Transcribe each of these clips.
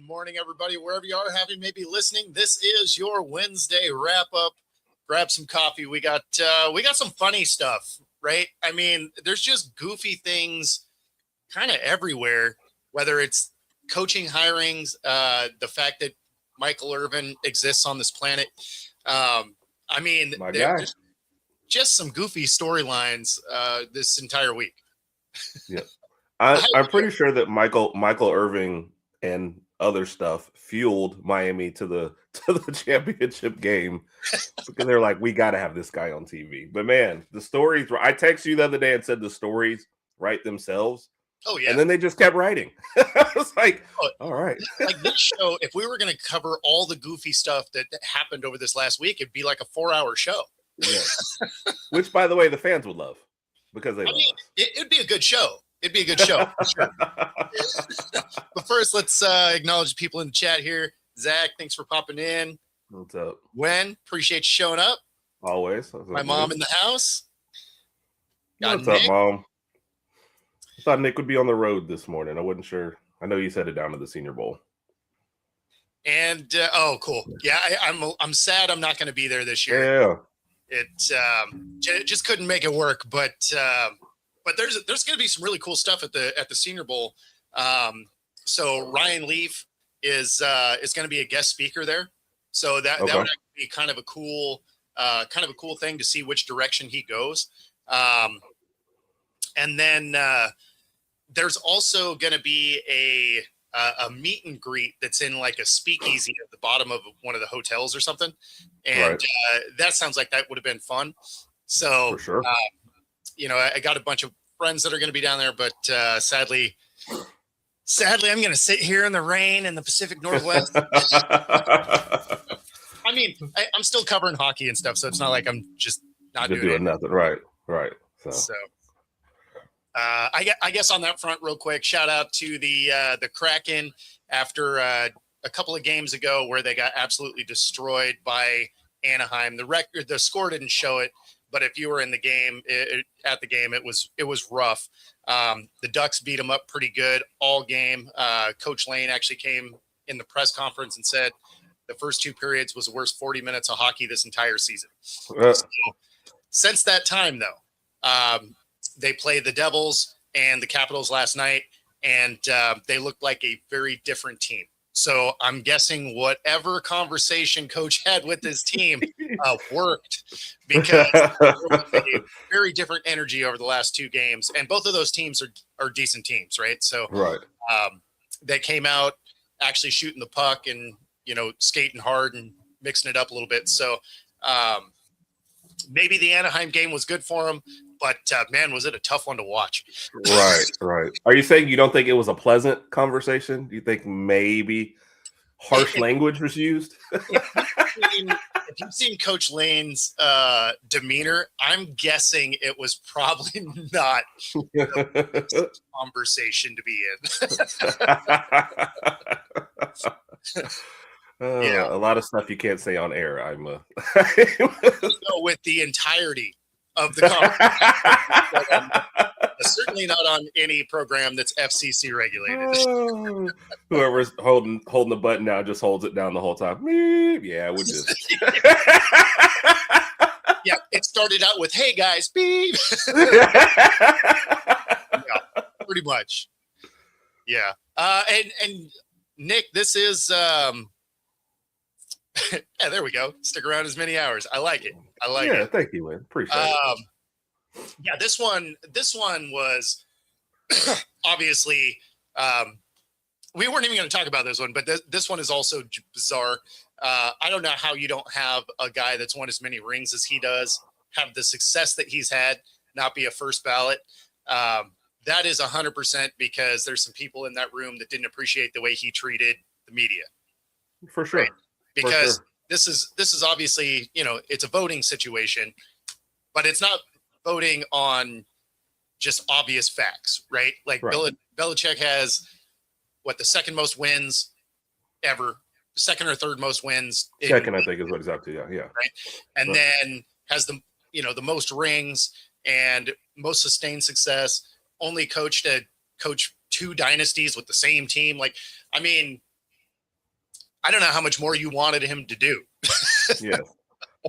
morning, everybody, wherever you are, having maybe listening. This is your Wednesday wrap up. Grab some coffee. We got some funny stuff, right? I mean, there's just goofy things kind of everywhere, whether it's coaching hirings, the fact that Michael Irvin exists on this planet. I mean, My guy. there's just some goofy storylines this entire week. Yeah. I'm pretty sure that Michael Irving and other stuff fueled Miami to the championship game because they're like, we got to have this guy on TV. But man, the stories. I texted you the other day and said the stories write themselves. Oh yeah, And then they just kept writing. I was like, all right. Like this show, if we were going to cover all the goofy stuff that happened over this last week, it'd be like a 4-hour show. Yeah. Which, by the way, the fans would love because they love us. It'd be a good show. It'd be a good show. For sure. But first, let's acknowledge the people in the chat here. Zach, thanks for popping in. What's up? Gwen, appreciate you showing up. Always. My mom in the house. What's up, Mom? I thought Nick would be on the road this morning. I wasn't sure. I know you said it down to the Senior Bowl. And oh, cool. Yeah, I'm sad I'm not going to be there this year. Yeah. It just couldn't make it work, but there's going to be some really cool stuff at the Senior Bowl. So Ryan Leaf is going to be a guest speaker there. So that would actually be kind of a cool thing to see which direction he goes. And then there's also going to be a meet and greet that's in like a speakeasy at the bottom of one of the hotels or something. And that sounds like that would have been fun. So, for sure. I got a bunch of friends that are going to be down there, but sadly, I'm going to sit here in the rain in the Pacific Northwest. I mean, I'm still covering hockey and stuff, so it's not like I'm just not doing nothing. Right. So I guess on that front, real quick, shout out to the Kraken after a couple of games ago where they got absolutely destroyed by Anaheim. The score didn't show it, but if you were in the game at the game, it was rough. The Ducks beat them up pretty good all game. Coach Lane actually came in the press conference and said the first 2 periods was the worst 40 minutes of hockey this entire season. So, since that time, though, they played the Devils and the Capitals last night, and they looked like a very different team. So I'm guessing whatever conversation Coach had with his team worked because there was a very different energy over the last 2 games. And both of those teams are decent teams, right? So they came out actually shooting the puck and, skating hard and mixing it up a little bit. So maybe the Anaheim game was good for them, but man, was it a tough one to watch. Right. Are you saying you don't think it was a pleasant conversation? Do you think maybe harsh language was used? If you've seen Coach Lane's demeanor, I'm guessing it was probably not a conversation to be in. A lot of stuff you can't say on air. With the entirety of the conversation. Certainly not on any program that's FCC regulated. Whoever's holding the button now just holds it down the whole time. Yeah, we're just. Yeah, it started out with, "Hey guys, beep." Pretty much. Yeah, and Nick, this is. Yeah, there we go. Stick around as many hours. I like it. Yeah, thank you, man. Appreciate it. Yeah, this one was obviously we weren't even going to talk about this one, but this one is also bizarre. I don't know how you don't have a guy that's won as many rings as he does, have the success that he's had, not be a first ballot. That is 100% because there's some people in that room that didn't appreciate the way he treated the media. For sure. Right? Because this is obviously, it's a voting situation, but it's not voting on just obvious facts, right? Like Belichick has the second most wins ever, second or third most wins. Second, I think is what he's up to. Yeah. Right. And then has the most rings and most sustained success. Only coach 2 dynasties with the same team. Like, I mean, I don't know how much more you wanted him to do. Yes.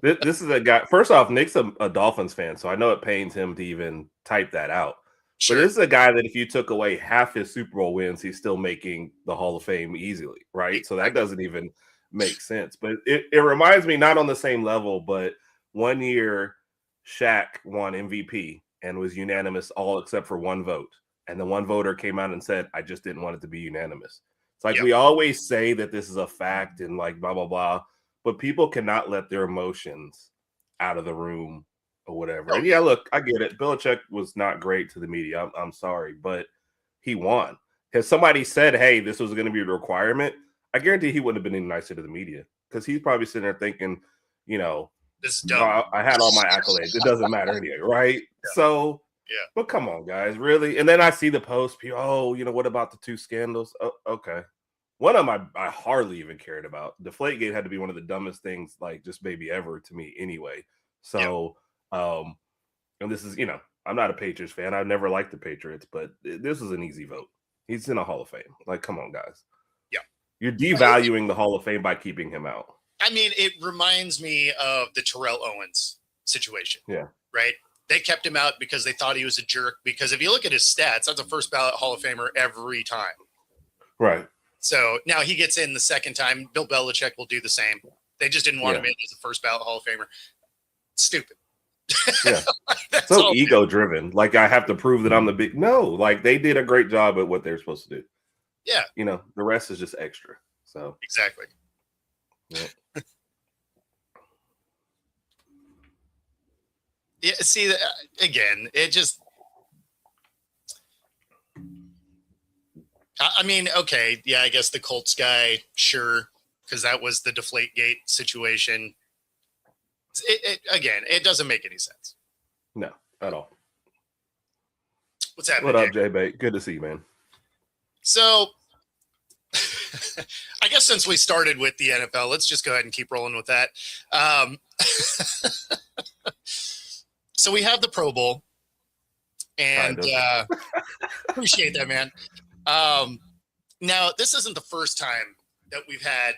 This is a guy. First off, Nick's a Dolphins fan, so I know it pains him to even type that out. But Sure. this is a guy that if you took away half his Super Bowl wins, he's still making the Hall of Fame easily, right? So that doesn't even make sense. But it reminds me, not on the same level, but one year Shaq won MVP and was unanimous all except for one vote. And the one voter came out and said, I just didn't want it to be unanimous. It's like we always say that this is a fact and like blah, blah, blah. But people cannot let their emotions out of the room or whatever. Oh, And yeah, look, I get it. Belichick was not great to the media. I'm sorry, but he won. If somebody said, hey, this was going to be a requirement, I guarantee he wouldn't have been any nicer to the media because he's probably sitting there thinking, you know, this is dumb. I had all my accolades. It doesn't matter anyway, right? Yeah. So, yeah. But come on, guys, really? And then I see the post, people, oh, what about the 2 scandals? Oh, okay. One of them I hardly even cared about. Deflategate had to be one of the dumbest things, like just maybe ever to me anyway. So, and this is, I'm not a Patriots fan. I've never liked the Patriots, but this was an easy vote. He's in a Hall of Fame. Like, come on, guys. Yeah. You're devaluing the Hall of Fame by keeping him out. I mean, it reminds me of the Terrell Owens situation. Yeah. Right? They kept him out because they thought he was a jerk. Because if you look at his stats, that's a first ballot Hall of Famer every time. Right. So now he gets in the second time. Bill Belichick will do the same. They just didn't want him in as a first ballot Hall of Famer. Stupid. Yeah. So ego driven. Like I have to prove that I'm the big. No, like they did a great job at what they're supposed to do. Yeah. The rest is just extra. So exactly. Yeah. Yeah. See, again, it just. I mean, okay, yeah, I guess the Colts guy, sure, because that was the Deflategate situation. Again, it doesn't make any sense. No, at all. What's happening? What up, J-Bait? Good to see you, man. So, I guess since we started with the NFL, let's just go ahead and keep rolling with that. So we have the Pro Bowl, and appreciate that, man. Now, this isn't the first time that we've had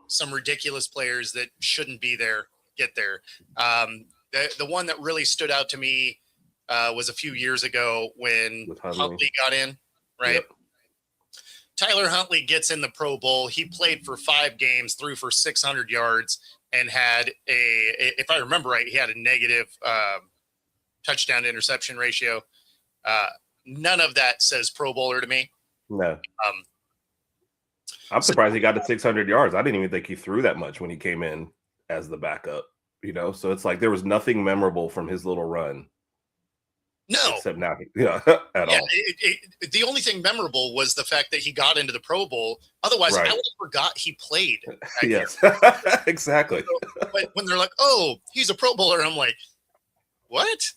some ridiculous players that shouldn't be there get there. The one that really stood out to me was a few years ago when Huntley got in, right? Yep. Tyler Huntley gets in the Pro Bowl. He played for 5 games, threw for 600 yards, and had if I remember right, he had a negative touchdown to interception ratio. None of that says Pro Bowler to me. No. I'm surprised he got to 600 yards. I didn't even think he threw that much when he came in as the backup, So it's like there was nothing memorable from his little run. No. Except now, at all. The only thing memorable was the fact that he got into the Pro Bowl. Otherwise, I would have forgot he played. Yes, exactly. But when they're like, oh, he's a Pro Bowler, I'm like, what?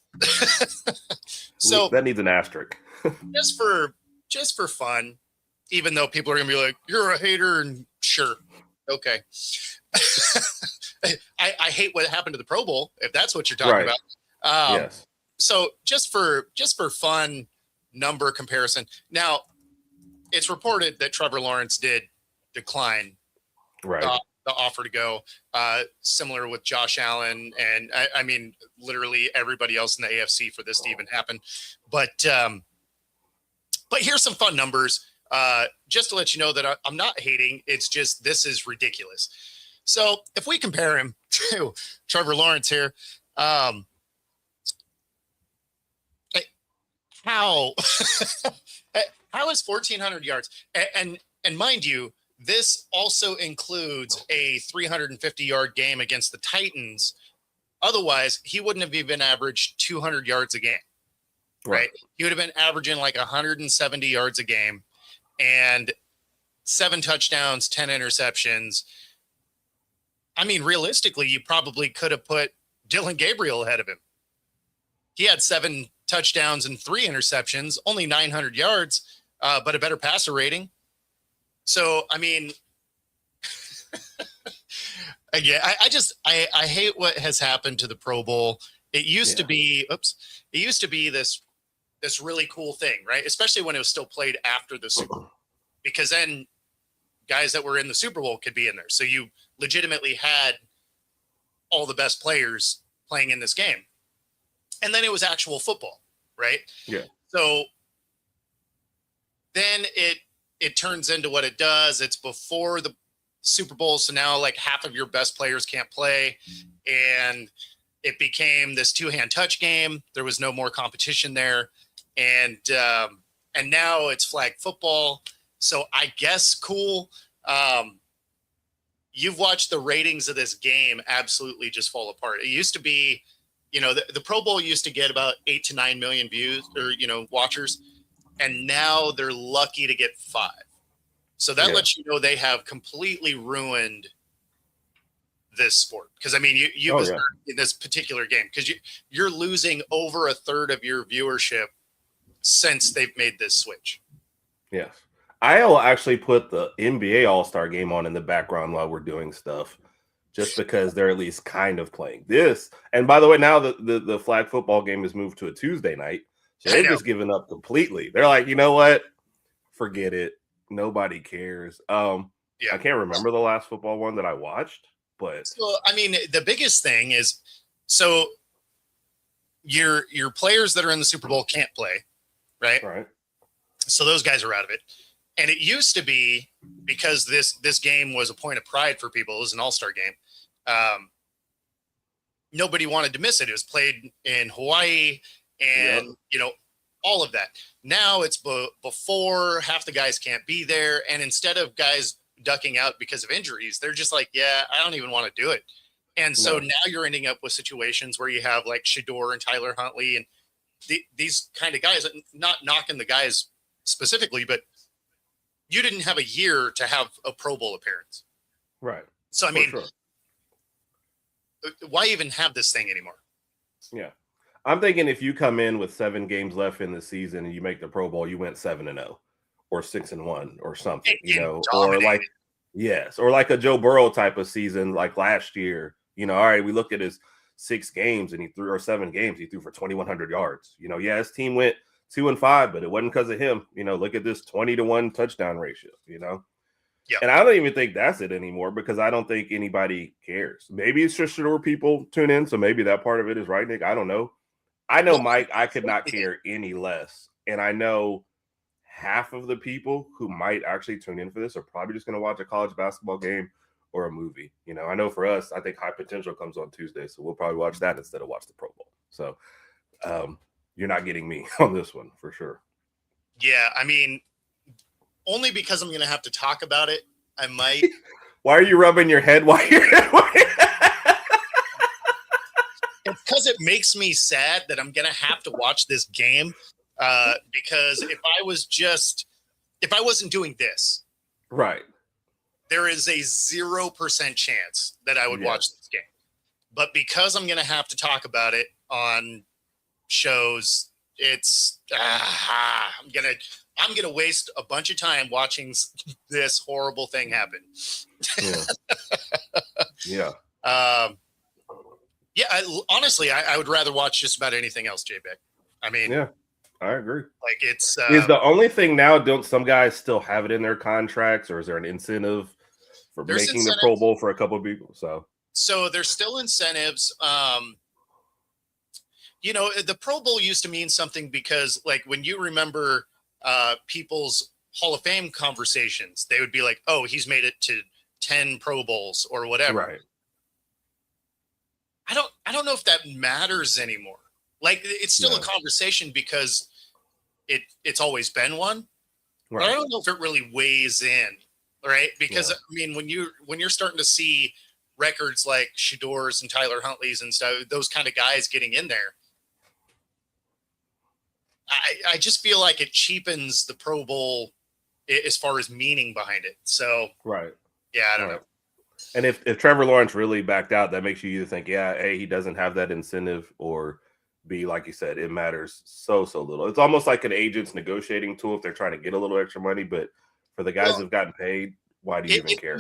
So that needs an asterisk. just for fun, even though people are gonna be like, you're a hater, and sure, okay. I hate what happened to the Pro Bowl, if that's what you're talking about. Yes. So just for fun number comparison. Now, it's reported that Trevor Lawrence did decline the offer to go, similar with Josh Allen. And I mean, literally everybody else in the AFC for this to even happen. But here's some fun numbers, just to let you know that I'm not hating. It's just, this is ridiculous. So if we compare him to Trevor Lawrence here, how is 1,400 yards? And mind you, this also includes a 350-yard game against the Titans. Otherwise, he wouldn't have even averaged 200 yards a game, right? He would have been averaging like 170 yards a game and 7 touchdowns, 10 interceptions. I mean, realistically, you probably could have put Dylan Gabriel ahead of him. He had 7 touchdowns and 3 interceptions, only 900 yards, but a better passer rating. So, I mean, again, I hate what has happened to the Pro Bowl. It used to be, this really cool thing, right? Especially when it was still played after the Super Bowl, because then guys that were in the Super Bowl could be in there. So you legitimately had all the best players playing in this game. And then it was actual football, right? Yeah. So then it turns into what it does. It's before the Super Bowl, so now like half of your best players can't play, and it became this two-hand touch game. There was no more competition there, and now it's flag football. So I guess cool. You've watched the ratings of this game absolutely just fall apart. It used to be, the Pro Bowl used to get about 8 to 9 million views or, watchers. And now they're lucky to get 5. So that lets you know they have completely ruined this sport. Because, I mean, you in this particular game, because you're losing over a third of your viewership since they've made this switch. Yes. I'll actually put the NBA All-Star game on in the background while we're doing stuff, just because they're at least kind of playing this. And by the way, now the flag football game has moved to a Tuesday night. So they've just given up completely. They're like, you know what? Forget it. Nobody cares. I can't remember the last football one that I watched, but so, I mean, the biggest thing is, so your players that are in the Super Bowl can't play, right? Right. So those guys are out of it. And it used to be, because this game was a point of pride for people, it was an all-star game. Nobody wanted to miss it. It was played in Hawaii and, all of that. Now it's before, half the guys can't be there. And instead of guys ducking out because of injuries, they're just like, yeah, I don't even want to do it. And so now you're ending up with situations where you have like Shedeur and Tyler Huntley and these kind of guys, not knocking the guys specifically, but you didn't have a year to have a Pro Bowl appearance. Right. So, I mean, why even have this thing anymore? Yeah. I'm thinking if you come in with 7 games left in the season and you make the Pro Bowl, you went 7-0 or 6-1 or something, or like, or like a Joe Burrow type of season, like last year, all right, we looked at his 6 games and he threw, or 7 games, he threw for 2,100 yards. His team went 2-5, but it wasn't because of him. Look at this 20-1 touchdown ratio, Yeah. And I don't even think that's it anymore, because I don't think anybody cares. Maybe it's just sure people tune in. So maybe that part of it is right, Nick. I don't know. I know, Mike, I could not care any less. And I know half of the people who might actually tune in for this are probably just going to watch a college basketball game or a movie. I know for us, I think High Potential comes on Tuesday, so we'll probably watch that instead of watch the Pro Bowl. So you're not getting me on this one for sure. Yeah, I mean, only because I'm going to have to talk about it, I might. Why are you rubbing your head while you're It's because it makes me sad that I'm going to have to watch this game, because if I wasn't doing this, right, there is a 0% chance that I would watch this game. But because I'm going to have to talk about it on shows, it's I'm gonna waste a bunch of time watching this horrible thing happen. Honestly, I would rather watch just about anything else, J-Beck. I mean, I agree. Like, it's is the only thing now, don't some guys still have it in their contracts, or is there an incentive for making the Pro Bowl for a couple of people? So there's still incentives. The Pro Bowl used to mean something because, like, when you remember people's Hall of Fame conversations, they would be like, oh, he's made it to 10 Pro Bowls or whatever. Right. I don't know if that matters anymore. Like, it's still a conversation because it's always been one. Right. But I don't know if it really weighs in, right? Because I mean, when you're starting to see records like Shedeur's and Tyler Huntley's and stuff, those kind of guys getting in there, I just feel like it cheapens the Pro Bowl as far as meaning behind it. So, right. Yeah, I don't know. And if Trevor Lawrence really backed out, that makes you either think, A, he doesn't have that incentive, or B, like you said, it matters so little. It's almost like an agent's negotiating tool if they're trying to get a little extra money. But for the guys who've gotten paid, why do you even care?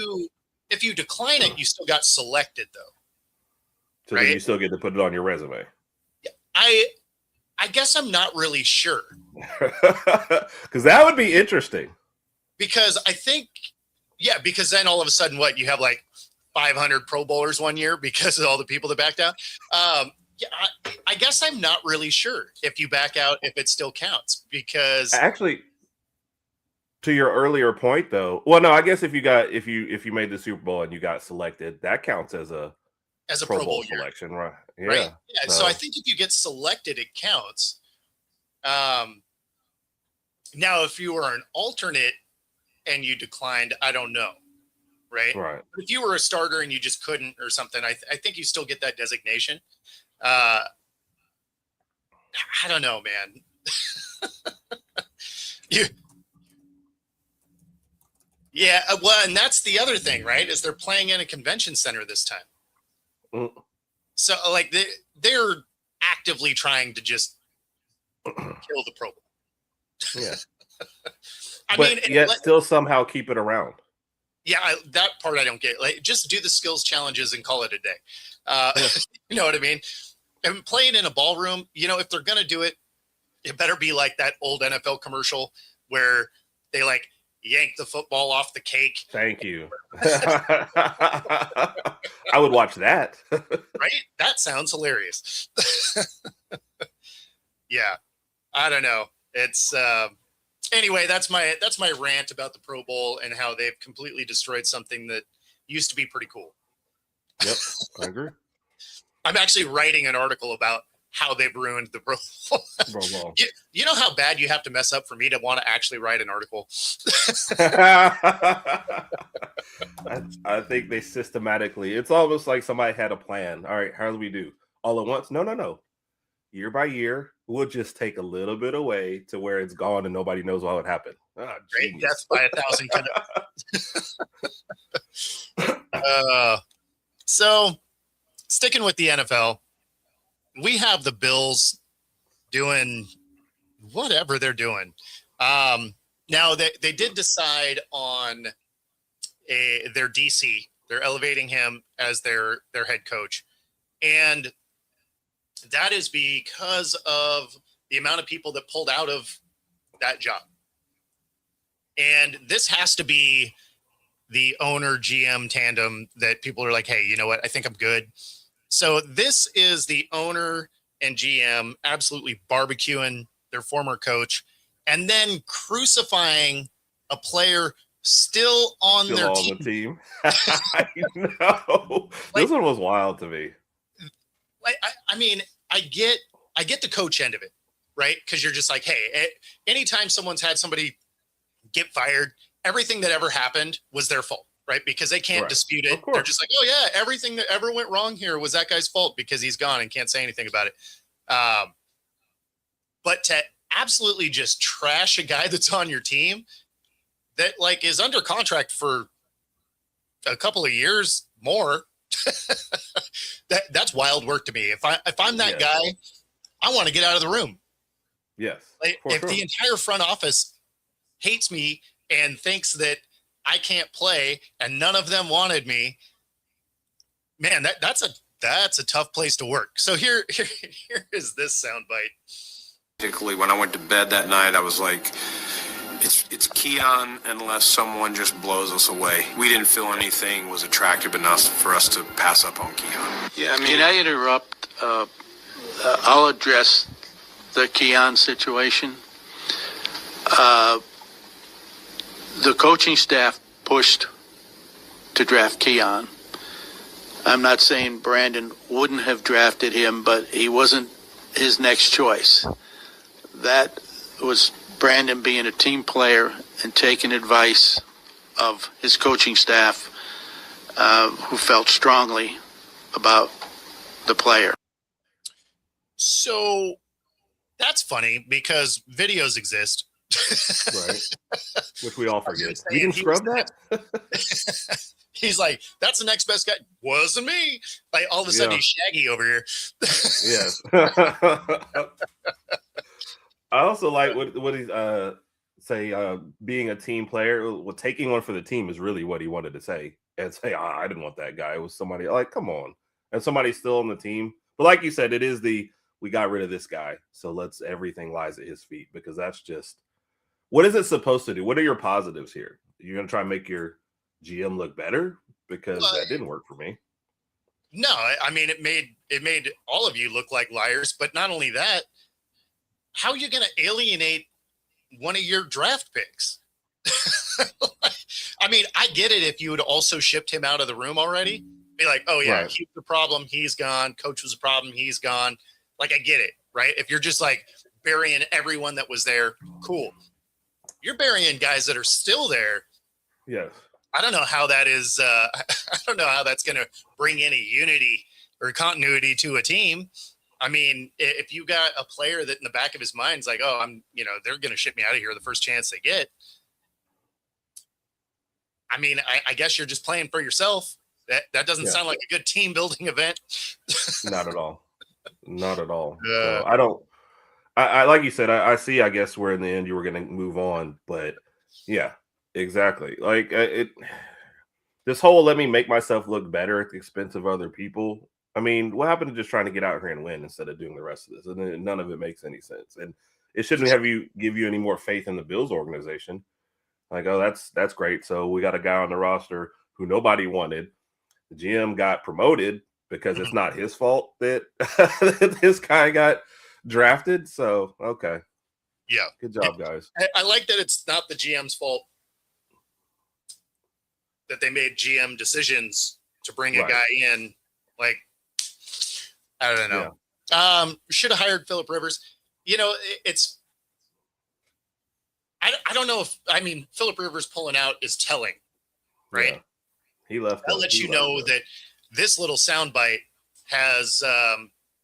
If you decline it, you still got selected, though. So then you still get to put it on your resume. I guess I'm not really sure. Because that would be interesting. Because I think, Yeah, because then all of a sudden, what you have like 500 Pro Bowlers one year because of all the people that backed out. Yeah, I guess I'm not really sure if you back out if it still counts because Actually, to your earlier point, though, well, no, I guess if you made the Super Bowl and you got selected, that counts as a Pro Pro Bowl Bowl year, selection, right? right? Yeah. Yeah. So I think if you get selected, it counts. Now, if you were an alternate and you declined, I don't know, right? Right. But if you were a starter and you just couldn't or something, I think you still get that designation. I don't know, man. Yeah, well, and that's the other thing, right? Is they're playing in a convention center this time. Mm. So, like, they're actively trying to just kill the Pro Bowl. Yeah. I but mean, yet still somehow keep it around. Yeah, that part I don't get. Like, just do the skills challenges and call it a day. Yeah. You know what I mean? And playing in a ballroom, if they're gonna do it, it better be like that old NFL commercial where they like yank the football off the cake. Thank you. I would watch that. Right? That sounds hilarious. Yeah. I don't know. It's anyway, that's my rant about the Pro Bowl and how they've completely destroyed something that used to be pretty cool. Yep, I agree. I'm actually writing an article about how they've ruined the Pro Bowl. You know how bad you have to mess up for me to want to actually write an article? I think they systematically, it's almost like somebody had a plan. All right, how do we do? All at once? No. Year by year, we'll just take a little bit away to where it's gone and nobody knows what would happen. Great death by 1,000. So, sticking with the NFL, we have the Bills doing whatever they're doing. Now, they did decide on their DC. They're elevating him as their head coach. And that is because of the amount of people that pulled out of that job. And this has to be the owner GM tandem that people are like, hey, you know what? I think I'm good. So this is the owner and GM absolutely barbecuing their former coach and then crucifying a player still on their team. I know. This one was wild to me. I mean, I get the coach end of it, right? Because you're just like, hey, anytime someone's had somebody get fired, everything that ever happened was their fault, right? Because they can't dispute it. They're just like, oh yeah, everything that ever went wrong here was that guy's fault because he's gone and can't say anything about it. But to absolutely just trash a guy that's on your team that like is under contract for a couple of years more, that's wild work to me. If I'm that guy, I want to get out of the room. Yes. Like, if the entire front office hates me and thinks that I can't play and none of them wanted me, man, that's a tough place to work. So here is this soundbite. Particularly when I went to bed that night, I was like, it's Keon unless someone just blows us away. We didn't feel anything was attractive enough for us to pass up on Keon. Yeah, I mean, can I interrupt? I'll address the Keon situation. The coaching staff pushed to draft Keon. I'm not saying Brandon wouldn't have drafted him, but he wasn't his next choice. That was Brandon being a team player and taking advice of his coaching staff, who felt strongly about the player. So that's funny because videos exist. Right. Which we all forget. You didn't scrub that? He's like, that's the next best guy. Wasn't me. Like, all of a sudden he's Shaggy over here. Yes. I also like what he say, being a team player. Well, taking one for the team is really what he wanted to say. And say, I didn't want that guy. It was somebody like, come on. And somebody's still on the team. But like you said, it is we got rid of this guy. So everything lies at his feet, because that's just, what is it supposed to do? What are your positives here? You're going to try and make your GM look better? Because Well, that didn't work for me. no, I mean it made all of you look like liars. But not only that, how are you going to alienate one of your draft picks? I mean, I get it if you had also shipped him out of the room already. Be like, oh yeah, Right. he's the problem, he's gone. Coach was a problem, he's gone. Like, I get it, right? If you're just like burying everyone that was there, cool. You're burying guys that are still there. Yes. I don't know how that is. I don't know how that's going to bring any unity or continuity to a team. I mean, if you got a player that in the back of his mind is like, oh, they're going to ship me out of here the first chance they get. I mean, I guess you're just playing for yourself. That doesn't sound like a good team building event. Not at all. Not at all. Uh, So I don't. I like you said. I see. I guess where in the end you were going to move on, but yeah, exactly. Like this whole let me make myself look better at the expense of other people. I mean, what happened to just trying to get out here and win instead of doing the rest of this? And none of it makes any sense. And it shouldn't give you any more faith in the Bills organization. Like, oh, that's great. So we got a guy on the roster who nobody wanted. The GM got promoted because it's not his fault that this guy got drafted. So okay, yeah, good job, guys. I like that it's not the GM's fault that they made GM decisions to bring a guy in. Like, I don't know. Should have hired Philip Rivers. It's. I don't know if Philip Rivers pulling out is telling, right? Yeah. He left. I'll let you know that this little soundbite has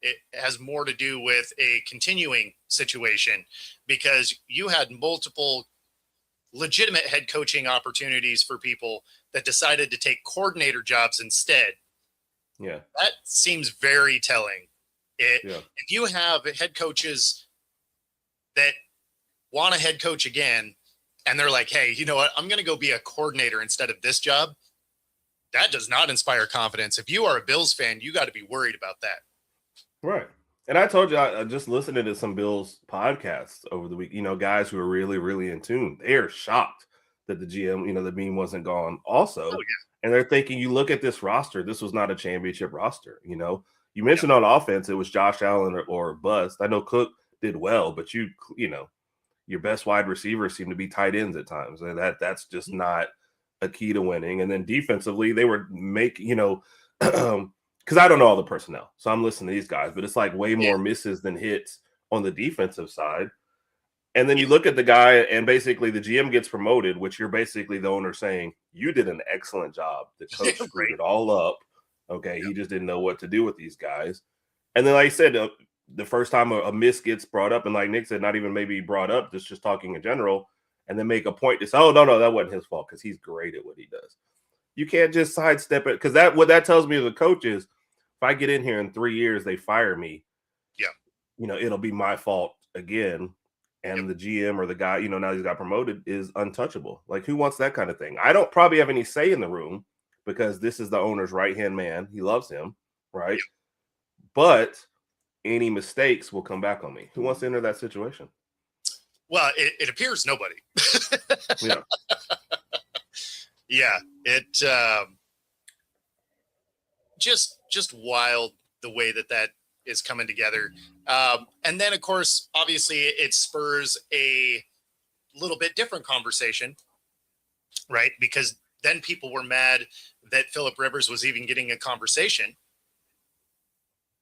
it has more to do with a continuing situation, because you had multiple legitimate head coaching opportunities for people that decided to take coordinator jobs instead. Yeah, that seems very telling. If you have head coaches that want a head coach again, and they're like, hey, you know what? I'm going to go be a coordinator instead of this job. That does not inspire confidence. If you are a Bills fan, you got to be worried about that. Right. And I told you, I just listening to some Bills podcasts over the week, guys who are really, really in tune. They're shocked that the GM, the beam wasn't gone also. And they're thinking, you look at this roster, this was not a championship roster. You mentioned on offense, it was Josh Allen or bust. I know Cook did well, but your best wide receivers seem to be tight ends at times. And that's just not a key to winning. And then defensively, they were because I don't know all the personnel. So I'm listening to these guys, but it's like way more misses than hits on the defensive side. And then you look at the guy and basically the GM gets promoted, which you're basically the owner saying, you did an excellent job. The coach screwed it all up. Okay. He just didn't know what to do with these guys. And then, like I said, the first time a miss gets brought up, and like Nick said, not even maybe brought up, just talking in general, and then make a point to say, oh, no, that wasn't his fault because he's great at what he does. You can't just sidestep it, because what that tells me as a coach is, if I get in here in 3 years, they fire me, it'll be my fault again. And the GM or the guy, now he's got promoted, is untouchable. Like, who wants that kind of thing? I don't probably have any say in the room because this is the owner's right-hand man. He loves him, right? Yep. But any mistakes will come back on me. Who wants to enter that situation? Well, it appears nobody. Yeah. Yeah. It just wild the way that is coming together. And then, of course, obviously it spurs a little bit different conversation, right? Because then people were mad that Philip Rivers was even getting a conversation.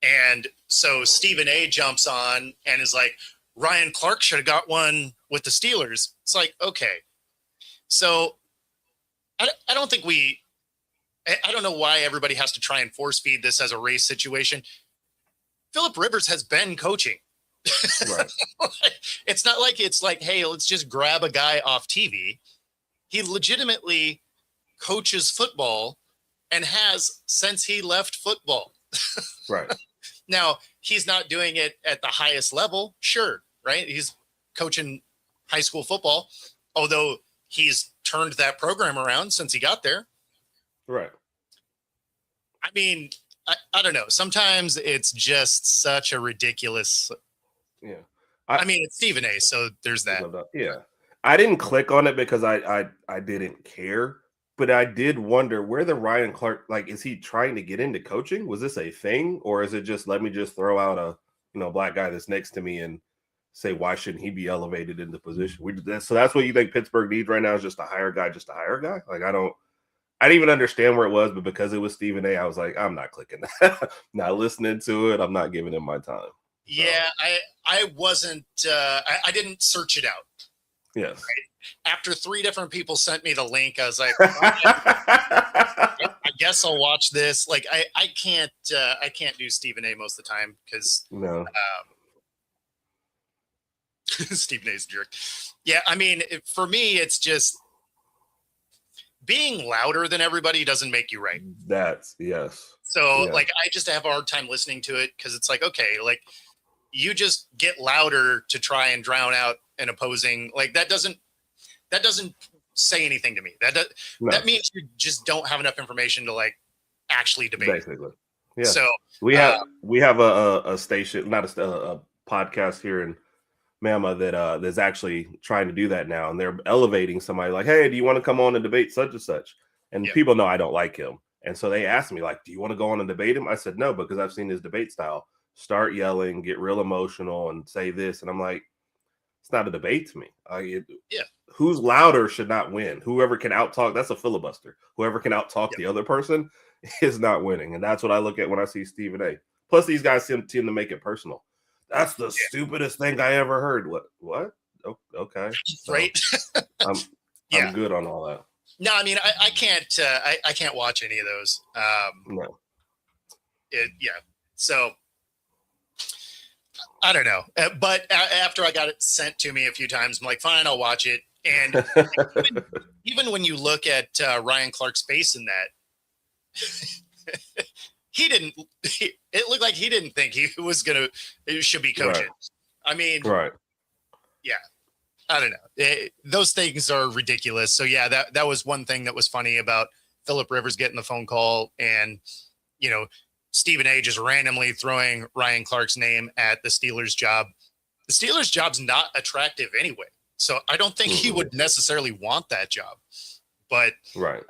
And so Stephen A jumps on and is like, Ryan Clark should have got one with the Steelers. It's like, okay. So I don't think I don't know why everybody has to try and force feed this as a race situation. Philip Rivers has been coaching. Right. It's not like it's like, hey, let's just grab a guy off TV. He legitimately coaches football and has since he left football. Right. Now, he's not doing it at the highest level. Sure. Right. He's coaching high school football, although he's turned that program around since he got there. Right. I mean, I don't know. Sometimes it's just such a ridiculous. Yeah. I mean, it's Stephen A. So there's that. Yeah. I didn't click on it because I didn't care. But I did wonder where the Ryan Clark, like, is he trying to get into coaching? Was this a thing, or is it just let me just throw out a black guy that's next to me and say why shouldn't he be elevated into position? So that's what you think Pittsburgh needs right now is just to hire a guy, Like I didn't even understand where it was, but because it was Stephen A, I was like, I'm not clicking that. Not listening to it. I'm not giving him my time. Yeah, I wasn't. I didn't search it out. Yes. Right? After 3 different people sent me the link, I was like, I guess I'll watch this. Like, I can't do Stephen A most of the time because no. Stephen A's a jerk. Yeah, I mean, for me, it's just being louder than everybody doesn't make you right. That's yes. So Yeah. like, I just have a hard time listening to it because it's like, okay, like you just get louder to try and drown out an opposing. Like that doesn't say anything to me. That means you just don't have enough information to like actually debate. Basically, yeah. So we have a station, not a podcast here in Mama that's actually trying to do that now, and they're elevating somebody like, hey, do you want to come on and debate such and such? And people know I don't like him, and so they asked me like, do you want to go on and debate him? I said no, because I've seen his debate style. Start yelling, get real emotional, and say this, and I'm like, it's not a debate to me. Who's louder should not win. Whoever can outtalk, that's a filibuster. Whoever can outtalk the other person is not winning, and that's what I look at when I see Stephen A. Plus, these guys seem to make it personal. That's the stupidest thing I ever heard. What? Oh, okay. So right. I'm good on all that. No, I mean, I can't. I can't watch any of those. No. So I don't know. But after I got it sent to me a few times, I'm like, fine, I'll watch it. And even when you look at Ryan Clark's face in that, it looked like he didn't think he should be coaching. Right. I mean, right. Yeah. I don't know. Those things are ridiculous. So yeah, that was one thing that was funny about Philip Rivers getting the phone call and, Stephen A just randomly throwing Ryan Clark's name at the Steelers job. The Steelers job's not attractive anyway. So I don't think he would necessarily want that job, but right.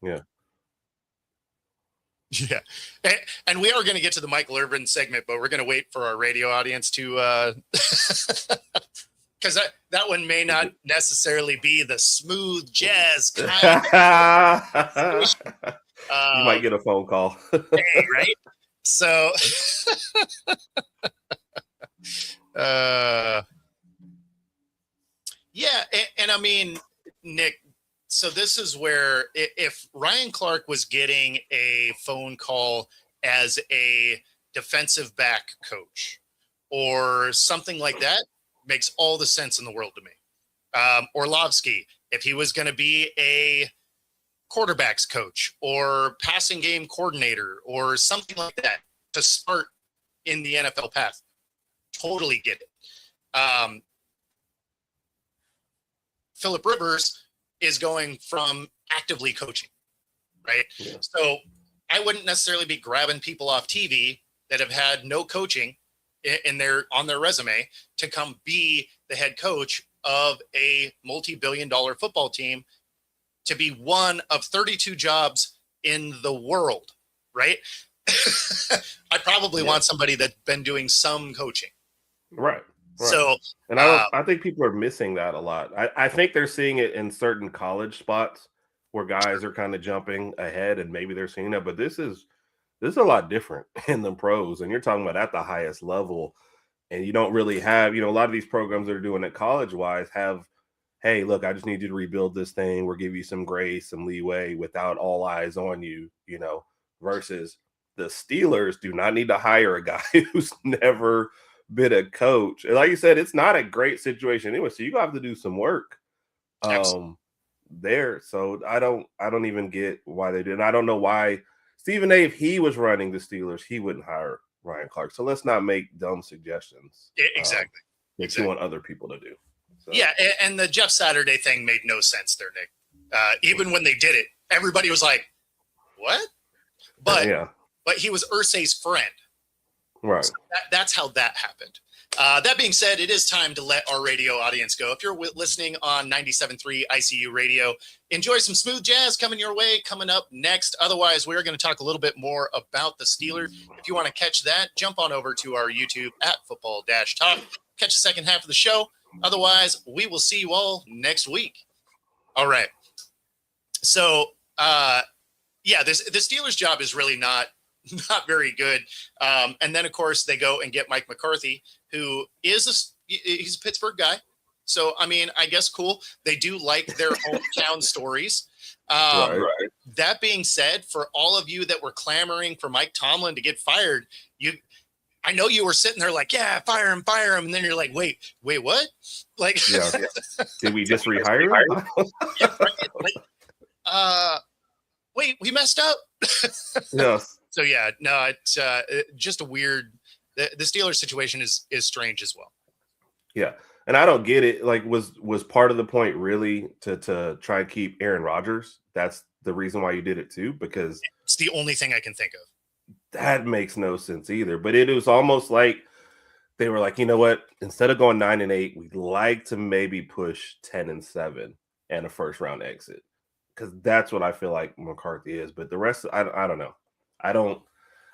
Yeah. And we are going to get to the Michael Irvin segment, but we're going to wait for our radio audience to, because that one may not necessarily be the smooth jazz kind of you might get a phone call. hey, right? So, yeah. And I mean, Nick, so this is where if Ryan Clark was getting a phone call as a defensive back coach or something like that, makes all the sense in the world to me. Orlovsky, if he was going to be a quarterbacks coach or passing game coordinator or something like that to start in the NFL path, totally get it. Philip Rivers is going from actively coaching, right? Yeah. So I wouldn't necessarily be grabbing people off TV that have had no coaching on their resume to come be the head coach of a multi-billion-dollar football team, to be one of 32 jobs in the world, right? I probably want somebody that's been doing some coaching. Right. So, and I think people are missing that a lot. I think they're seeing it in certain college spots where guys are kind of jumping ahead and maybe they're seeing that, but this is a lot different in the pros. And you're talking about at the highest level, and you don't really have, a lot of these programs that are doing it college wise have, hey, look, I just need you to rebuild this thing. We'll give you some grace, some leeway without all eyes on you, versus the Steelers do not need to hire a guy who's never been a coach. And like you said, it's not a great situation anyway. So you have to do some work there. So I don't even get why they did. And I don't know why Stephen A, if he was running the Steelers, he wouldn't hire Ryan Clark. So let's not make dumb suggestions. Exactly. That you want other people to do. So. Yeah, and the Jeff Saturday thing made no sense there, Nick. Even when they did it, everybody was like, what? But he was Irsay's friend. Right. So that's how that happened. That being said, it is time to let our radio audience go. If you're listening on 97.3 ICU Radio, enjoy some smooth jazz coming your way coming up next. Otherwise, we're going to talk a little bit more about the Steelers. If you want to catch that, jump on over to our YouTube at Football-Talk. Catch the second half of the show. Otherwise, we will see you all next week. All right. So, the Steelers' job is really not very good. And then, of course, they go and get Mike McCarthy, who is he's a Pittsburgh guy. So, I mean, I guess cool. They do like their hometown stories. Right. That being said, for all of you that were clamoring for Mike Tomlin to get fired, I know you were sitting there like, yeah, fire him. And then you're like, wait, what? Like, Yeah. Did we just rehire him? Yeah, right. Wait, we messed up. Yes. So yeah, no, it's just a weird. The Steelers situation is strange as well. Yeah, and I don't get it. Like, was part of the point really to try and keep Aaron Rodgers? That's the reason why you did it too, because it's the only thing I can think of. That makes no sense either. But it was almost like they were like, you know what? Instead of going 9-8, we'd like to maybe push 10-7 and a first round exit, because that's what I feel like McCarthy is. But the rest, I don't know.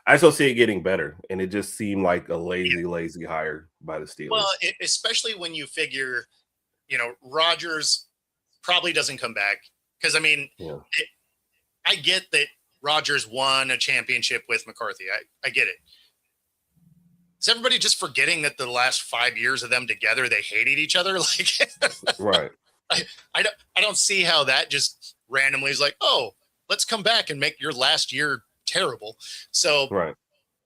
I still see it getting better, and it just seemed like a lazy hire by the Steelers. Well, especially when you figure, Rodgers probably doesn't come back, because I mean, I get that Rodgers won a championship with McCarthy. I get it. Is everybody just forgetting that the last 5 years of them together, they hated each other? Like, right. I don't see how that just randomly is like, oh, let's come back and make your last year terrible. So, right.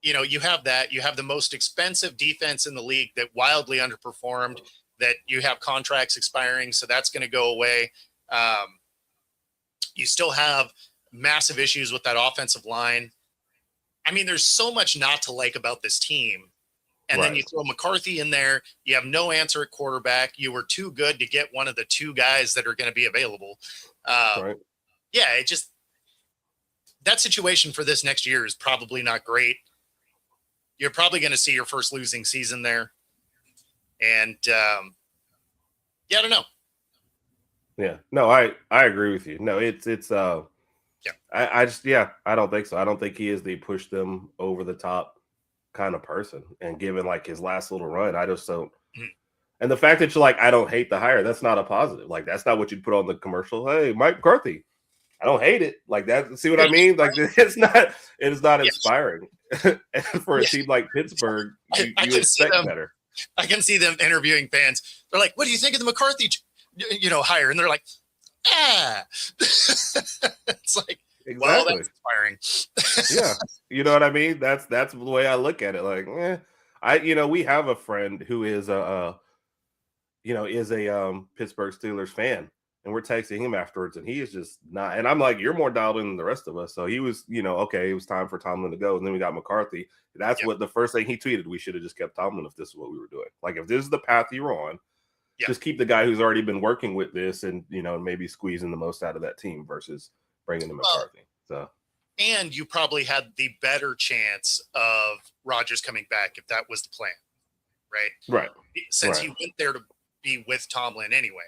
You have that. You have the most expensive defense in the league that wildly underperformed, that you have contracts expiring, so that's going to go away. You still have massive issues with that offensive line. I mean, there's so much not to like about this team. And then you throw McCarthy in there. You have no answer at quarterback. You were too good to get one of the two guys that are going to be available. Yeah, it just – that situation for this next year is probably not great. You're probably going to see your first losing season there. And, I don't know. Yeah. No, I agree with you. No, I don't think so. I don't think he is the push them over the top kind of person. And given like his last little run, I just don't. And the fact that you're like, I don't hate the hire, that's not a positive. Like, that's not what you'd put on the commercial. Hey, Mike McCarthy, I don't hate it. Like that. See what I mean? Like, it is not inspiring. And for a team like Pittsburgh, you expect better. I can see them interviewing fans. They're like, what do you think of the McCarthy, hire? And they're like, It's like, exactly. Well, that's inspiring. Yeah. You know what I mean? That's the way I look at it. Like, we have a friend who is a Pittsburgh Steelers fan, and we're texting him afterwards, and he is just not. And I'm like, you're more dialed in than the rest of us. So he was, okay, it was time for Tomlin to go, and then we got McCarthy. That's what the first thing he tweeted. We should have just kept Tomlin if this is what we were doing. Like, if this is the path you were on, just keep the guy who's already been working with this, and maybe squeezing the most out of that team versus bringing in McCarthy. And you probably had the better chance of Rodgers coming back if that was the plan, right? Right. Since he went there to be with Tomlin anyway.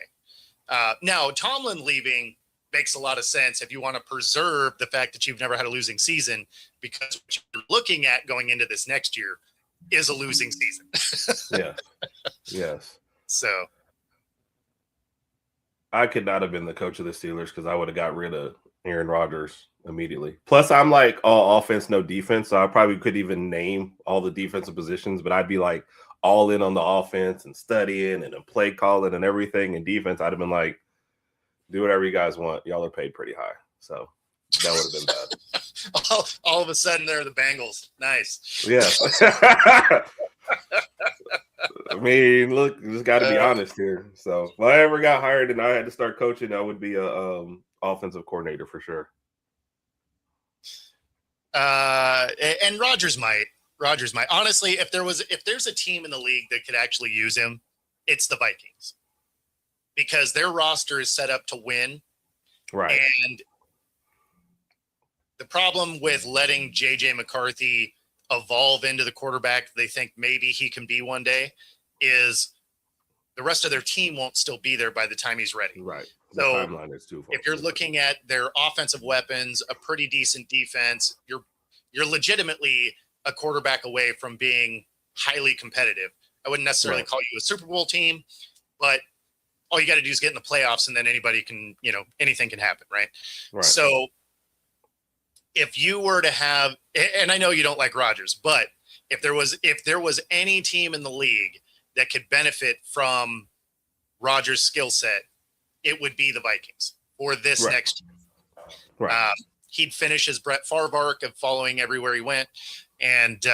Now, Tomlin leaving makes a lot of sense if you want to preserve the fact that you've never had a losing season, because what you're looking at going into this next year is a losing season. Yeah. Yes. So I could not have been the coach of the Steelers, because I would have got rid of Aaron Rodgers immediately. Plus, I'm like all offense, no defense. So I probably could even name all the defensive positions, but I'd be like all in on the offense and studying and play calling and everything. And defense, I'd have been like, do whatever you guys want. Y'all are paid pretty high. So that would have been bad. all of a sudden, they're the Bengals. Nice. Yeah. I mean, look, you just got to be honest here. So if I ever got hired and I had to start coaching, I would be a offensive coordinator for sure. And Rodgers might. Honestly, if there's a team in the league that could actually use him, it's the Vikings, because their roster is set up to win. Right. And the problem with letting JJ McCarthy evolve into the quarterback they think maybe he can be one day is the rest of their team won't still be there by the time he's ready. Right. The So timeline is too far. if you're looking at their offensive weapons, a pretty decent defense, you're legitimately a quarterback away from being highly competitive. I wouldn't necessarily call you a Super Bowl team, but all you got to do is get in the playoffs and then anybody can, anything can happen. Right. So if you were to have, and I know you don't like Rodgers, but if there was any team in the league that could benefit from Rodgers' skill set, it would be the Vikings for this next year. Right. He'd finish his Brett Favre arc of following everywhere he went. And,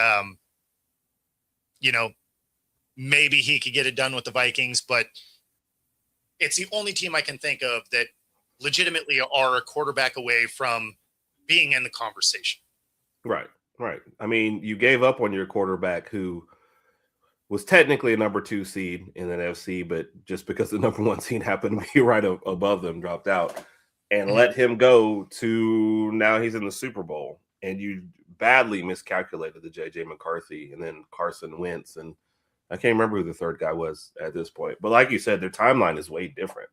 maybe he could get it done with the Vikings, but it's the only team I can think of that legitimately are a quarterback away from being in the conversation. Right. I mean, you gave up on your quarterback who was technically a number 2 seed in the NFC, but just because the number 1 seed happened to be right above them, dropped out, and let him go to now he's in the Super Bowl. And you badly miscalculated the J.J. McCarthy and then Carson Wentz. And I can't remember who the third guy was at this point. But like you said, their timeline is way different,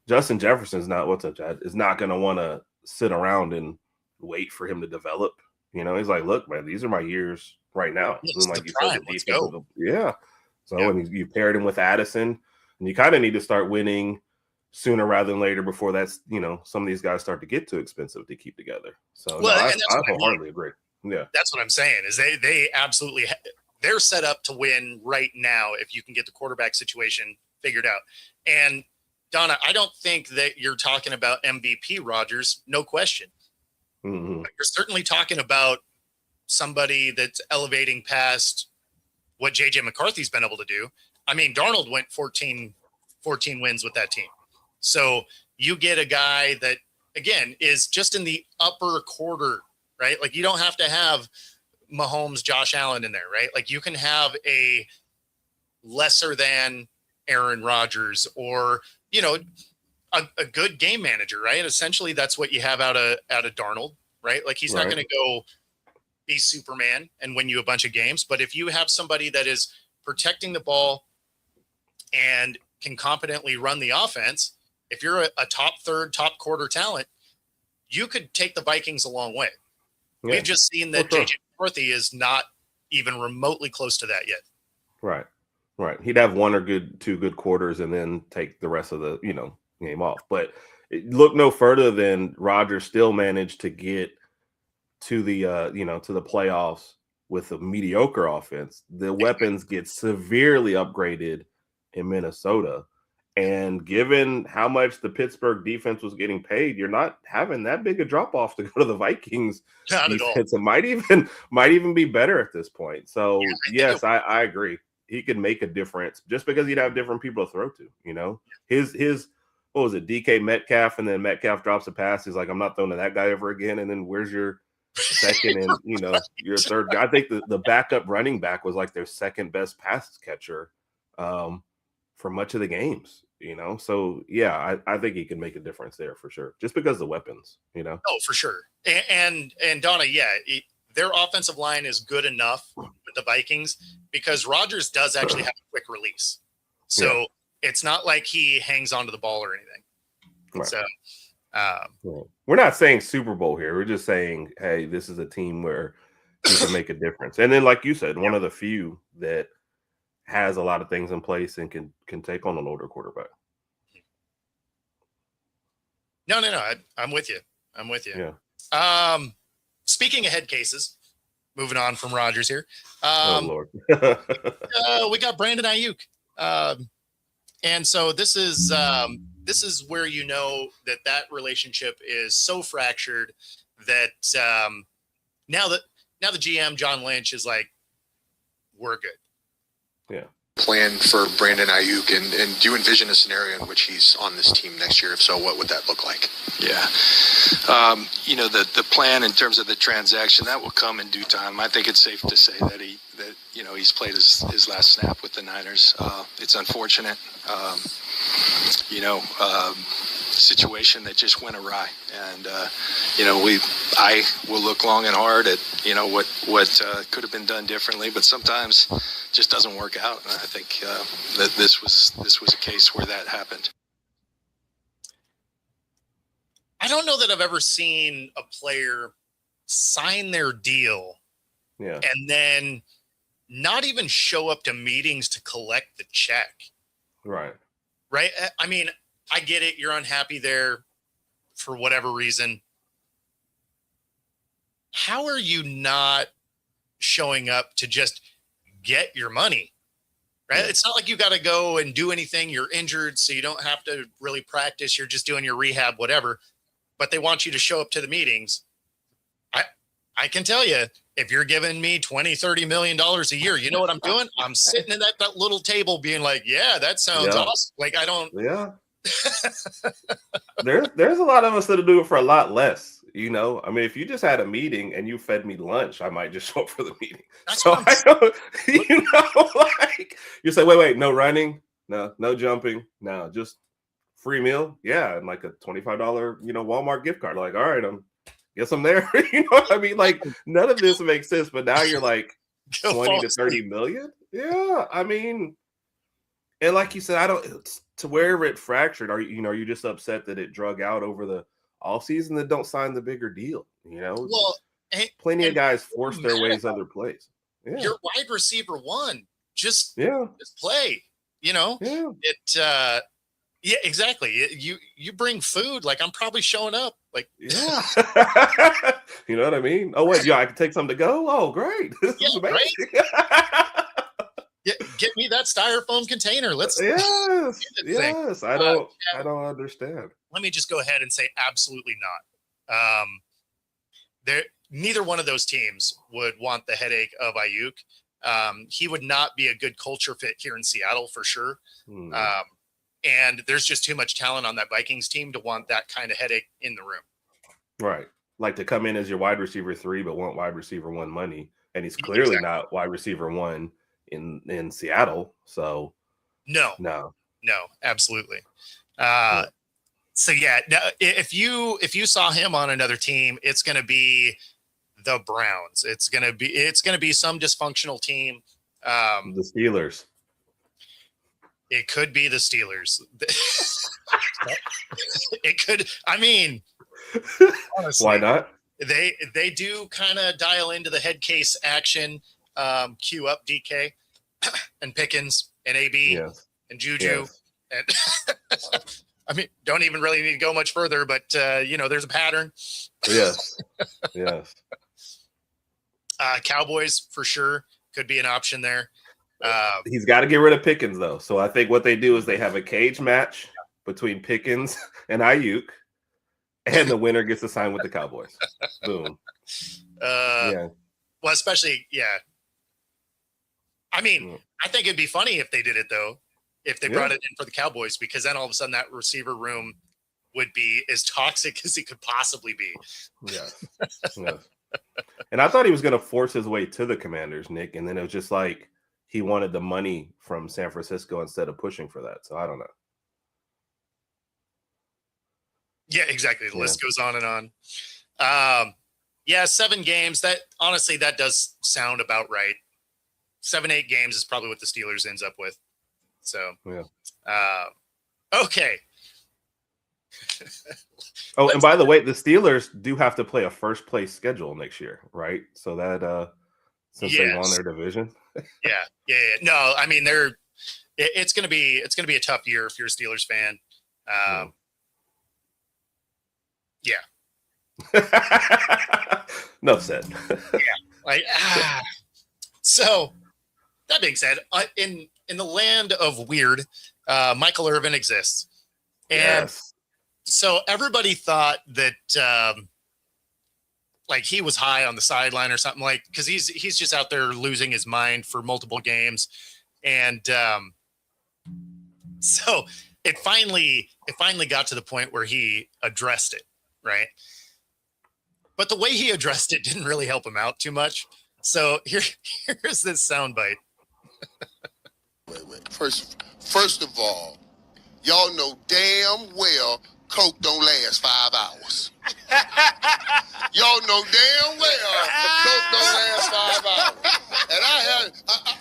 Justin Jefferson's is not going to want to sit around and wait for him to develop. He's like, look, man, these are my years right now. Yes, like you said, let's go. So when you paired him with Addison, and you kind of need to start winning sooner rather than later before that's, some of these guys start to get too expensive to keep together. So I wholeheartedly agree. Yeah. That's what I'm saying is they absolutely they're set up to win right now if you can get the quarterback situation figured out. And Donna, I don't think that you're talking about MVP Rodgers, no question. Mm-hmm. But you're certainly talking about somebody that's elevating past what J.J. McCarthy's been able to do. I mean, Darnold went 14 wins with that team. So you get a guy that, again, is just in the upper quarter, right? Like you don't have to have Mahomes, Josh Allen in there, right? Like you can have a lesser than Aaron Rodgers or, a good game manager, right? Essentially that's what you have out of Darnold, right? Like he's not going to go be Superman and win you a bunch of games. But if you have somebody that is protecting the ball and can competently run the offense, if you're a top third, top quarter talent, you could take the Vikings a long way. Yeah. We've just seen that J.J. McCarthy is not even remotely close to that yet. Right. He'd have one or two good quarters and then take the rest of the, game off. But look no further than Rodgers still managed to get to the, to the playoffs with a mediocre offense. The weapons get severely upgraded in Minnesota. And given how much the Pittsburgh defense was getting paid, you're not having that big a drop off to go to the Vikings defense. It might even be better at this point. So yes, I agree. He could make a difference just because he'd have different people to throw to. His what was it, DK Metcalf, and then Metcalf drops a pass. He's like, I'm not throwing to that guy ever again. And then where's your second and your third guy? I think the backup running back was like their second best pass catcher for much of the games. So yeah, I think he can make a difference there for sure, just because of the weapons. Oh, for sure. And Donna, their offensive line is good enough with the Vikings because Rodgers does actually have a quick release. So it's not like he hangs onto the ball or anything. Right. So we're not saying Super Bowl here. We're just saying, hey, this is a team where you can make a difference. And then, like you said, one of the few that has a lot of things in place and can take on an older quarterback. No. I'm with you. Yeah. Speaking of head cases, moving on from Rodgers here. Oh Lord. We got Brandon Ayuk. And so this is where that relationship is so fractured that now the GM John Lynch is like, we're good. Yeah. Plan for Brandon Ayuk, and do you envision a scenario in which he's on this team next year? If so, what would that look like? Yeah. The plan in terms of the transaction, that will come in due time. I think it's safe to say that he's played his last snap with the Niners. It's unfortunate. situation that just went awry. And I will look long and hard at what could have been done differently, but sometimes just doesn't work out. And I think that this was a case where that happened. I don't know that I've ever seen a player sign their deal and then not even show up to meetings to collect the check. Right. I mean, I get it. You're unhappy there for whatever reason. How are you not showing up to just get your money? Right. Yeah. It's not like you got to go and do anything. You're injured, so you don't have to really practice. You're just doing your rehab, whatever. But they want you to show up to the meetings. I can tell you, if you're giving me $20-30 million a year, you know what I'm doing? I'm sitting at that little table being like, yeah, that sounds awesome. Like, I don't. Yeah. There's a lot of us that do it for a lot less. I mean, if you just had a meeting and you fed me lunch, I might just show up for the meeting. That's so I don't, like you say, wait, no running, no jumping, no, just free meal. Yeah. And like a $25, Walmart gift card. Like, all right, guess I'm there. You know what I mean? Like, none of this makes sense, but now you're like 20 to 30 million. Yeah. I mean, and like you said, to wherever it fractured, are you just upset that it drug out over the all season? That don't sign the bigger deal, Well, plenty of guys force their ways other places. Yeah. Your wide receiver one, just play, Yeah. Yeah, exactly. You bring food, like I'm probably showing up. Like, yeah. You know what I mean? Oh wait, I can take something to go. Oh, great. This is amazing. Get me that styrofoam container. Let's yes. I don't understand. Let me just go ahead and say absolutely not. Neither one of those teams would want the headache of Ayuk. He would not be a good culture fit here in Seattle for sure. And there's just too much talent on that Vikings team to want that kind of headache in the room. Right. Like to come in as your wide receiver 3, but want wide receiver 1 money. And he's clearly not wide receiver 1 in Seattle. So no, absolutely. So yeah, if you saw him on another team, it's going to be the Browns. It's going to be some dysfunctional team. The Steelers. It could be the Steelers. It could. I mean, honestly, why not? They do kind of dial into the head case action. Cue up DK and Pickens and AB and Juju. And I mean, don't even really need to go much further, but there's a pattern. Yes. Cowboys for sure could be an option there. He's got to get rid of Pickens though. So I think what they do is they have a cage match between Pickens and Ayuk, and the winner gets to sign with the Cowboys. Boom. Well, especially, I mean, I think it'd be funny if they did it though, if they brought it in for the Cowboys, because then all of a sudden that receiver room would be as toxic as it could possibly be. Yes. And I thought he was going to force his way to the Commanders, Nick, and then it was just like he wanted the money from San Francisco instead of pushing for that. So I don't know. Yeah, exactly. The list goes on and on. 7 games. That honestly, that does sound about right. 7-8 games is probably what the Steelers ends up with. So, okay. And by the way, the Steelers do have to play a first place schedule next year, right? So that since they won their division. Yeah. No, I mean it's gonna be a tough year if you're a Steelers fan. Enough said. So that being said, in the land of weird, Michael Irvin exists, and so everybody thought that like he was high on the sideline or something, like, because he's just out there losing his mind for multiple games, and so it finally got to the point where he addressed it, right? But the way he addressed it didn't really help him out too much. So here's this soundbite. Wait. First of all, y'all know damn well Coke don't last 5 hours. Y'all know damn well Coke don't last 5 hours. And I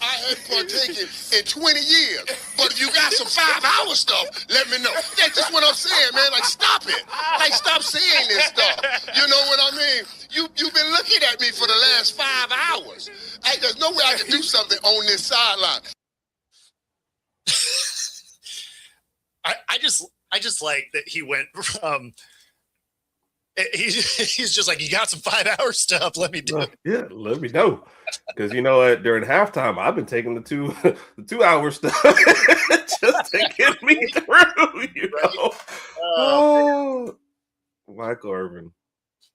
hadn't partaken in 20 years. But if you got some 5-hour stuff, let me know. That's just what I'm saying, man. Like, stop it. Like, stop saying this stuff. You know what I mean? You've been looking at me for the last 5 hours. Hey, there's no way I can do something on this sideline. I just like that he went from he's just like, you got some 5-hour stuff, let me do it. Yeah, let me know. Because you know what, during halftime, I've been taking the 2-hour stuff just to get me through, you know. Oh, Michael Irvin.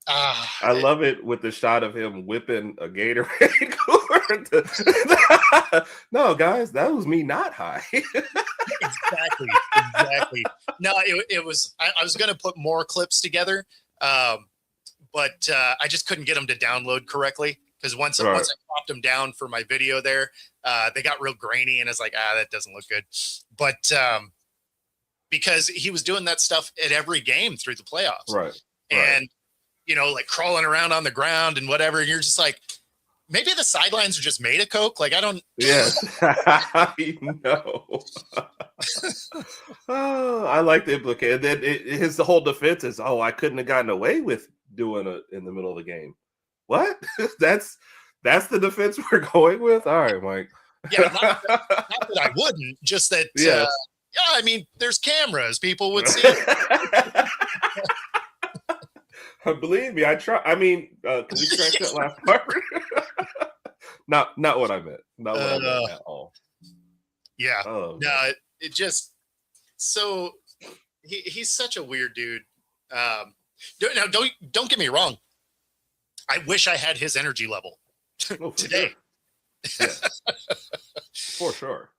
I love it with the shot of him whipping a Gatorade cooler. No, guys, that was me not high. Exactly. No, it was. I was going to put more clips together, but I just couldn't get them to download correctly because once I popped them down for my video there, they got real grainy, and I was like, that doesn't look good. But because he was doing that stuff at every game through the playoffs, right? And you know, like crawling around on the ground and whatever. And you're just like, maybe the sidelines are just made of Coke. Like, I don't. Yeah. I know. Oh, I like the implication. And then his whole defense is, I couldn't have gotten away with doing it in the middle of the game. What? That's the defense we're going with? All right, Mike. Yeah, not that I wouldn't. Just that, I mean, there's cameras. People would see it. Believe me, I try. I mean, can we scratch that last part? Not what I meant. Not what I meant at all. Yeah. No, it just so he's such a weird dude. Now, don't get me wrong. I wish I had his energy level today. Sure. Yeah. For sure.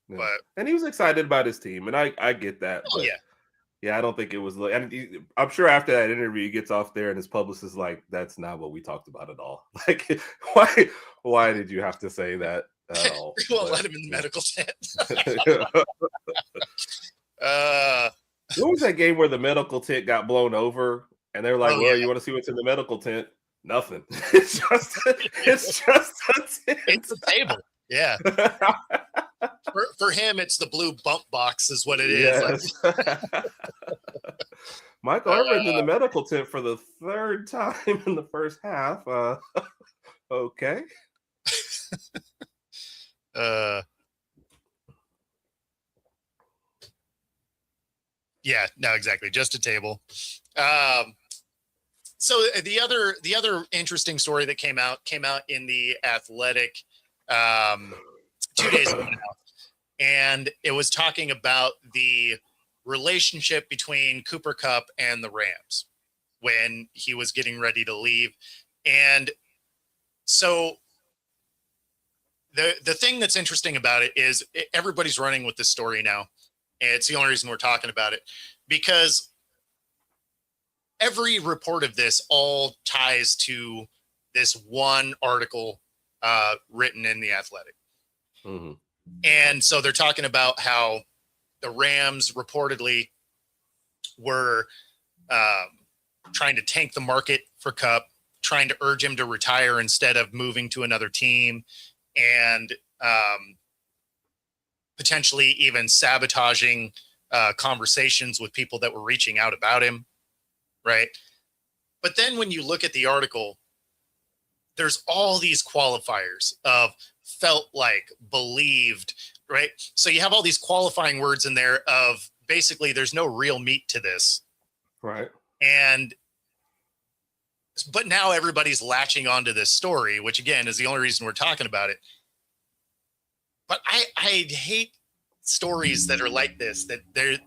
Yeah. But and he was excited about his team, and I get that. Oh, but yeah. Yeah, I don't think it was. And I'm sure after that interview, he gets off there, and his publicist is like, "That's not what we talked about at all." Like, why did you have to say that at all? Well, let him in the medical tent. What was that game where the medical tent got blown over, and they're like, "Well, you want to see what's in the medical tent?" Nothing. It's just a tent. It's a table. Yeah. For him, it's the blue bump box, is what it is. Yes. Michael Irvin's in the medical tent for the third time in the first half. Okay. Yeah, no, exactly. Just a table. So the other interesting story that came out in the Athletic 2 days ago now. And it was talking about the relationship between Cooper Kupp and the Rams when he was getting ready to leave. And so the thing that's interesting about it is everybody's running with this story now. And it's the only reason we're talking about it, because every report of this all ties to this one article written in the Athletic. Mm-hmm. And so they're talking about how the Rams reportedly were trying to tank the market for Kupp, trying to urge him to retire instead of moving to another team, and potentially even sabotaging conversations with people that were reaching out about him, right? But then when you look at the article, there's all these qualifiers of felt like, believed, right? So you have all these qualifying words in there of basically there's no real meat to this. Right. But now everybody's latching onto this story, which again is the only reason we're talking about it. But I hate stories that are like this, that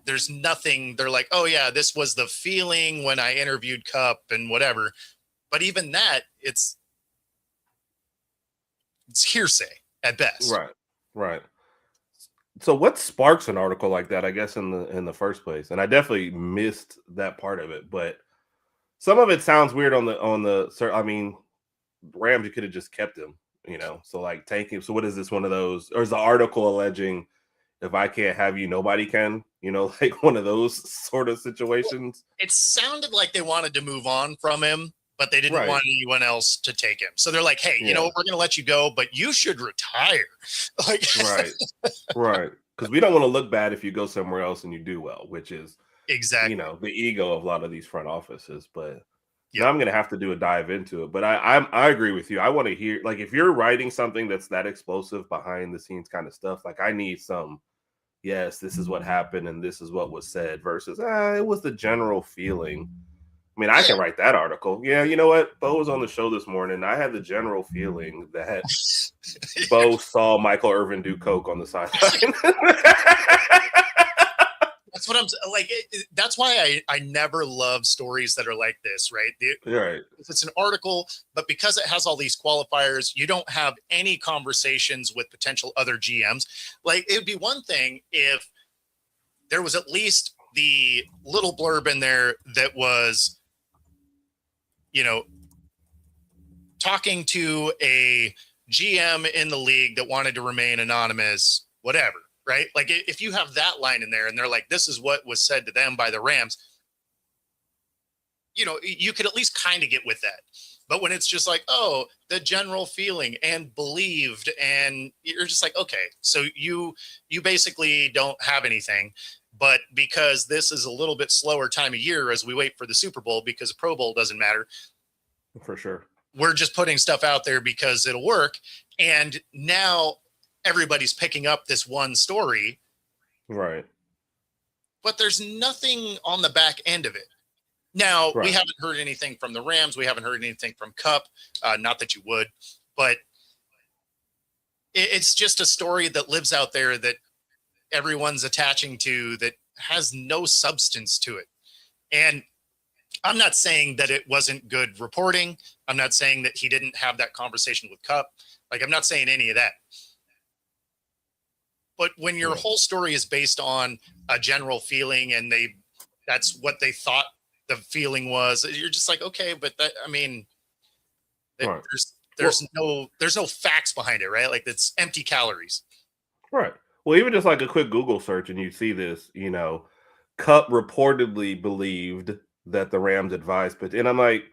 there's nothing. They're like, oh yeah, this was the feeling when I interviewed Kupp and whatever. But even that, it's hearsay at best. Right. So what sparks an article like that, I guess, in the first place? And I definitely missed that part of it, but some of it sounds weird on the I mean, Rams, you could have just kept him, you know. So like tanking. So what is this, one of those, or is the article alleging if I can't have you, nobody can. Like one of those sort of situations. It sounded like they wanted to move on from him, but they didn't Right. want anyone else to take him. So they're like, hey, you know Yeah. what? We're going to let you go, but you should retire. Like, Right. Right. Because we don't want to look bad if you go somewhere else and you do well, which is, exactly. the ego of a lot of these front offices. But Yeah. now I'm going to have to do a dive into it. But I agree with you. I want to hear, like, if you're writing something that's that explosive behind the scenes kind of stuff, like I need some, yes, this is what happened and this is what was said versus, it was the general feeling. I mean, I can write that article. Yeah, you know what? Bo was on the show this morning. I had the general feeling that Bo saw Michael Irvin do coke on the sideline. That's what I'm like. That's why I never love stories that are like this, right? Right. If it's an article, but because it has all these qualifiers, you don't have any conversations with potential other GMs. Like, it would be one thing if there was at least the little blurb in there that was, talking to a GM in the league that wanted to remain anonymous, whatever, right? Like, if you have that line in there and they're like, this is what was said to them by the Rams, you could at least kind of get with that. But when it's just like, oh, the general feeling and believed, and you're just like, okay, so you basically don't have anything. But because this is a little bit slower time of year as we wait for the Super Bowl, because the Pro Bowl doesn't matter, For sure. we're just putting stuff out there because it'll work. And now everybody's picking up this one story, Right. but there's nothing on the back end of it. Now, we Right. haven't heard anything from the Rams. We haven't heard anything from Kupp. Not that you would, but it's just a story that lives out there that everyone's attaching to that has no substance to it. And I'm not saying that it wasn't good reporting. I'm not saying that he didn't have that conversation with Kupp. Like, I'm not saying any of that. But when your Yeah. whole story is based on a general feeling and that's what they thought the feeling was, you're just like, okay, but that, I mean, Right. there's no facts behind it, right? Like, it's empty calories. Right. Well, even just like a quick Google search and you see this, Kupp reportedly believed that the Rams advised, and I'm like,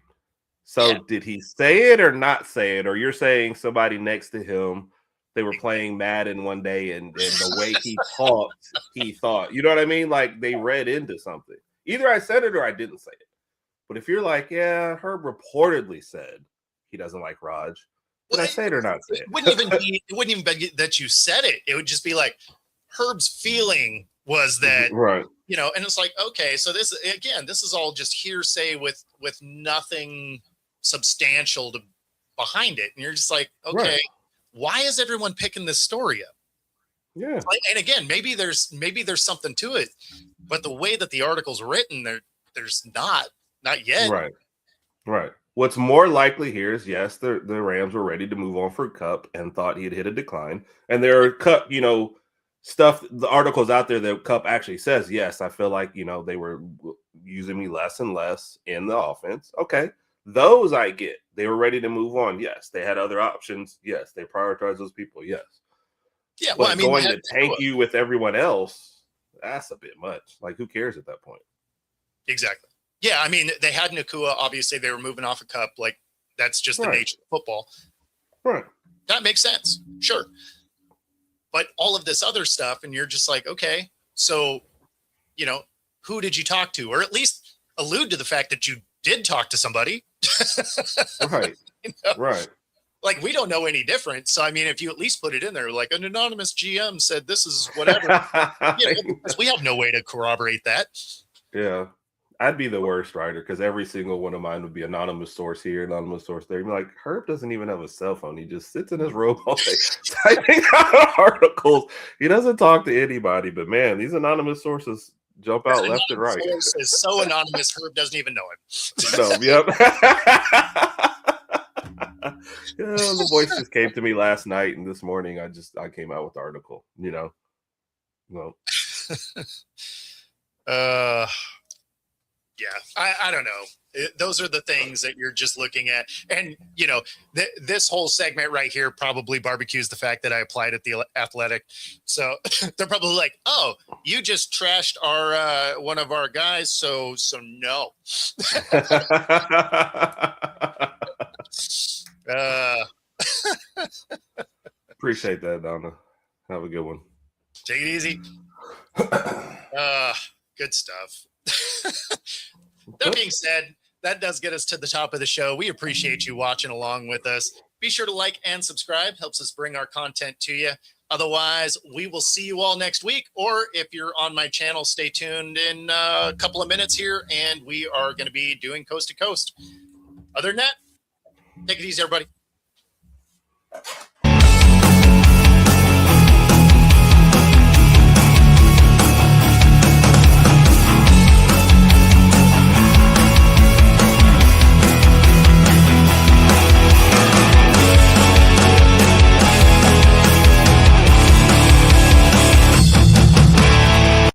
so Yeah. did he say it or not say it? Or you're saying somebody next to him, they were playing Madden one day and the way he talked, he thought, you know what I mean? Like they read into something. Either I said it or I didn't say it. But if you're like, yeah, Herb reportedly said he doesn't like Raj, did I say it or not say It wouldn't even be that you said it. It would just be like Herb's feeling was that, Right. and it's like, okay, so this is all just hearsay with nothing substantial behind it. And you're just like, okay, Right. why is everyone picking this story up? Yeah. And again, maybe there's something to it, but the way that the article's written, there's not yet. Right. Right. What's more likely here is yes, the Rams were ready to move on for Kupp and thought he'd hit a decline. And there are Kupp, stuff, the articles out there that Kupp actually says, yes, I feel like, they were using me less and less in the offense. Okay. Those I get. They were ready to move on. Yes. They had other options. Yes. They prioritized those people. Yes. Yeah. But Well, I mean, going to tank you with everyone else, that's a bit much. Like, who cares at that point? Exactly. Yeah, I mean, they had Nakua. Obviously, they were moving off a Kupp. Like, that's just the Right. nature of football. Right. That makes sense. Sure. But all of this other stuff, and you're just like, okay, so, who did you talk to? Or at least allude to the fact that you did talk to somebody. Right. Right. Like, we don't know any different. So, I mean, if you at least put it in there, like an anonymous GM said this is whatever. Because we have no way to corroborate that. Yeah. I'd be the worst writer because every single one of mine would be anonymous source here, anonymous source there. You'd be like, Herb doesn't even have a cell phone. He just sits in his robe all day typing out articles. He doesn't talk to anybody, but man, these anonymous sources jump out left and right. Source is so anonymous, Herb doesn't even know it. No, yep. Yeah, the voice just came to me last night, and this morning I came out with the article. Well, Yeah, I don't know. Those are the things that you're just looking at. And, you know, this whole segment right here probably barbecues the fact that I applied at the Athletic. So they're probably like, oh, you just trashed our one of our guys. So no. Appreciate that, Donna. Have a good one. Take it easy. Good stuff. That being said, that does get us to the top of the show. We appreciate you watching along with us. Be sure to like and subscribe. Helps us bring our content to you. Otherwise, we will see you all next week. Or if you're on my channel, stay tuned in a couple of minutes here, and we are going to be doing Coast to Coast. Other than that, take it easy, everybody.